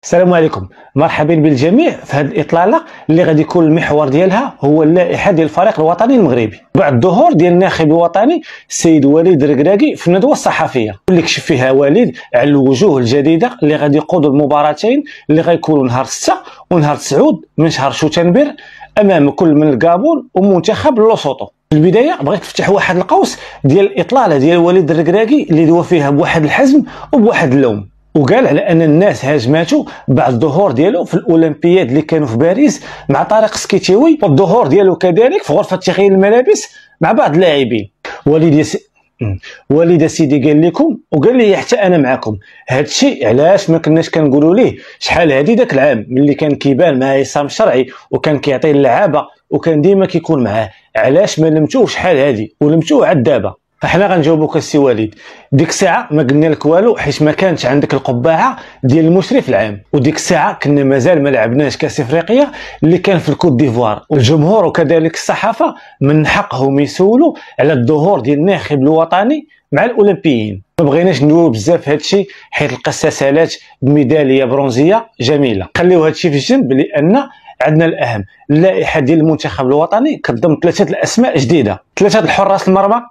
السلام عليكم، مرحبا بالجميع في هذه الاطلاله اللي غادي يكون المحور ديالها هو اللائحه ديال الفريق الوطني المغربي بعد الظهور ديال الناخب الوطني السيد وليد الركراكي في الندوه الصحفيه اللي كشف فيها وليد على الوجوه الجديده اللي غادي يقودوا المباراتين اللي غيكونوا نهار 6 ونهار 9 من شهر شتنبر امام كل من الكابون ومنتخب لوسوطو. في البدايه بغيت نفتح واحد القوس ديال الاطلاله ديال وليد الركراكي اللي دوا فيها بواحد الحزم وبواحد اللوم، وقال على ان الناس هاجماتو بعد الظهور ديالو في الاولمبياد اللي كانوا في باريس مع طارق سكيتيوي والظهور ديالو كذلك في غرفه تغيير الملابس مع بعض اللاعبين. وليد سيدي قال لكم وقال لي حتى انا معكم هذا الشيء علاش ما كناش كنقولوا ليه شحال هادي داك العام ملي كان كيبان مع عصام الشرعي وكان كيعطي اللعابه وكان ديما كيكون معاه، علاش ما لمتوه شحال هادي ولمتوه عاد دابا؟ فحنا غنجاوبوك السي وليد، ديك الساعه ما قلنا لك والو حيت ما كانتش عندك القبعه ديال المشرف العام، وديك الساعه كنا مازال ما لعبناش كاس افريقيا اللي كان في الكوت ديفوار، والجمهور وكذلك الصحافه من حقهم يسولوا على الظهور ديال الناخب الوطني مع الاولمبيين. ما بغيناش ندويو بزاف في هذا الشيء حيت القصه سالات بميداليه برونزيه جميله، خليو هذا الشيء في الجنب لان عندنا الاهم. اللائحه ديال المنتخب الوطني كتضم 3 الاسماء جديده، 3 الحراس المرمى،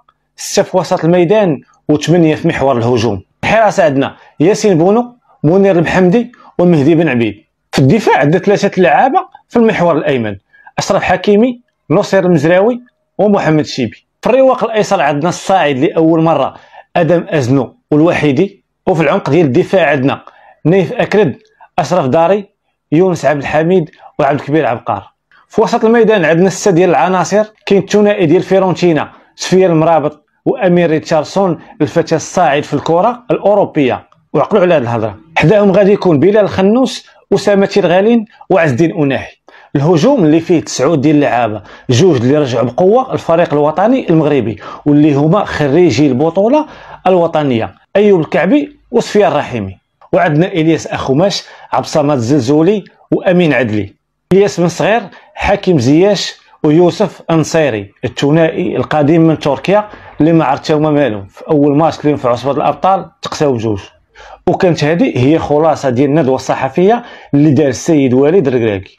6 في وسط الميدان و8 في محور الهجوم. الحراسه عندنا ياسين بونو، منير المحمدي ومهدي بن عبيد. في الدفاع عندنا 3 لعابه في المحور الايمن، اشرف حكيمي، نصير المزراوي ومحمد الشيبي. في الرواق الايسر عندنا الصاعد لاول مره ادم ازنو والوحيدي، وفي العمق ديال الدفاع عندنا نايف اكرد، اشرف داري، يونس عبد الحميد وعبد الكبير عبقار. في وسط الميدان عندنا 6 ديال العناصر، كاين الثنائي ديال فيرونتينا سفيان المرابط وامير ريتشاردسون الفتى الصاعد في الكره الاوروبيه، وعقلوا على هذه الهضره. حداهم غادي يكون بلال الخنوس، اسامه تيرغالين وعز الدين اناحي. الهجوم اللي فيه 9 ديال اللعابه، 2 اللي رجعوا بقوه الفريق الوطني المغربي واللي هما خريجي البطوله الوطنيه، ايوب الكعبي وسفيان الرحيمي. وعندنا الياس اخوماش، عبد الصمد الزلزولي وامين عدلي. الياس بن صغير، حكيم زياش ويوسف النصيري الثنائي القديم من تركيا اللي ما عرفت هما مالهم في اول ماتش كلين في عصبه الابطال تقساو بجوج. وكانت هذه هي خلاصه ديال الندوه الصحفيه اللي دار السيد وليد الركراكي.